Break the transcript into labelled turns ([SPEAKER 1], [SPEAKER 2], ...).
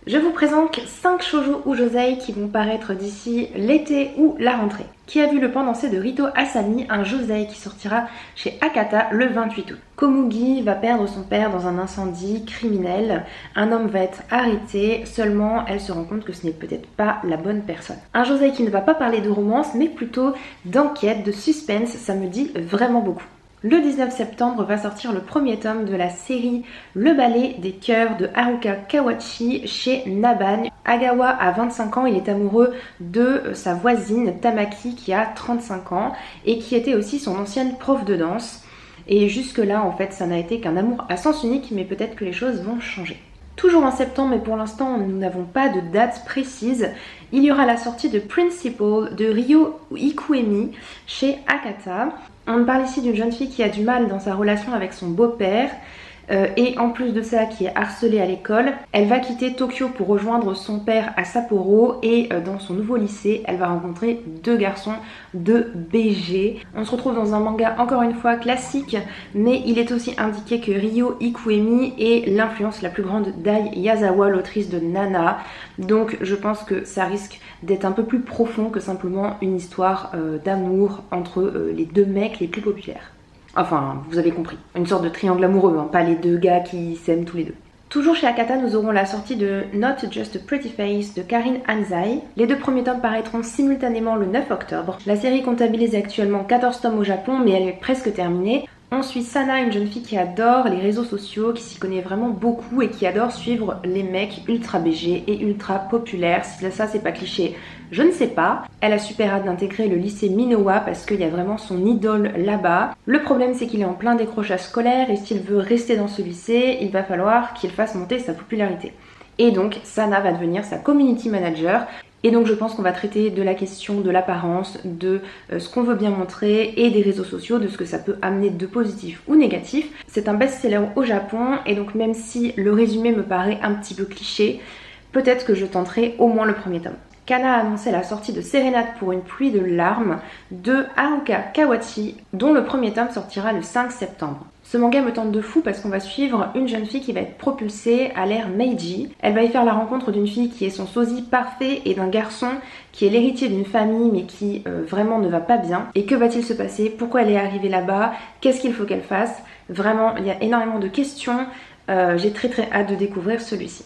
[SPEAKER 1] Je vous présente 5 shoujo ou josei qui vont paraître d'ici l'été ou la rentrée. Qui a vu le pendancé de Rito Asami, un josei qui sortira chez Akata le 28 août. Komugi va perdre son père dans un incendie criminel. Un homme va être arrêté, seulement elle se rend compte que ce n'est peut-être pas la bonne personne. Un josei qui ne va pas parler de romance, mais plutôt d'enquête, de suspense, ça me dit vraiment beaucoup. Le 19 septembre va sortir le premier tome de la série Le ballet des cœurs de Haruka Kawachi chez Nabban. Agawa a 25 ans, il est amoureux de sa voisine Tamaki qui a 35 ans et qui était aussi son ancienne prof de danse. Et jusque là en fait ça n'a été qu'un amour à sens unique, mais peut-être que les choses vont changer. Toujours en septembre, mais pour l'instant nous n'avons pas de date précise, il y aura la sortie de Principal de Ryo Ikuemi chez Akata. On parle ici d'une jeune fille qui a du mal dans sa relation avec son beau-père et en plus de ça qui est harcelée à l'école. Elle va quitter Tokyo pour rejoindre son père à Sapporo et dans son nouveau lycée, elle va rencontrer deux garçons de BG. On se retrouve dans un manga encore une fois classique, mais il est aussi indiqué que Ryo Ikuemi est l'influence la plus grande d'Ai Yazawa, l'autrice de Nana. Donc je pense que ça risque d'être un peu plus profond que simplement une histoire d'amour entre les deux mecs les plus populaires. Enfin, vous avez compris, une sorte de triangle amoureux, hein, pas les deux gars qui s'aiment tous les deux. Toujours chez Akata, nous aurons la sortie de Not Just a Pretty Face de Karin Hanzai. Les deux premiers tomes paraîtront simultanément le 9 octobre. La série comptabilise actuellement 14 tomes au Japon, mais elle est presque terminée. On suit Sana, une jeune fille qui adore les réseaux sociaux, qui s'y connaît vraiment beaucoup et qui adore suivre les mecs ultra BG et ultra populaires. Si ça c'est pas cliché, je ne sais pas. Elle a super hâte d'intégrer le lycée Minowa parce qu'il y a vraiment son idole là-bas. Le problème c'est qu'il est en plein décrochage scolaire et s'il veut rester dans ce lycée, il va falloir qu'il fasse monter sa popularité. Et donc Sana va devenir sa community manager. Et donc je pense qu'on va traiter de la question de l'apparence, de ce qu'on veut bien montrer et des réseaux sociaux, de ce que ça peut amener de positif ou négatif. C'est un best-seller au Japon et donc même si le résumé me paraît un petit peu cliché, peut-être que je tenterai au moins le premier tome. Kana a annoncé la sortie de Sérénade pour une pluie de larmes de Haruka Kawachi, dont le premier tome sortira le 5 septembre. Ce manga me tente de fou parce qu'on va suivre une jeune fille qui va être propulsée à l'ère Meiji. Elle va y faire la rencontre d'une fille qui est son sosie parfait et d'un garçon qui est l'héritier d'une famille mais qui vraiment ne va pas bien. Et que va-t-il se passer? Pourquoi elle est arrivée là-bas? Qu'est-ce qu'il faut qu'elle fasse? Vraiment, il y a énormément de questions. J'ai très hâte de découvrir celui-ci.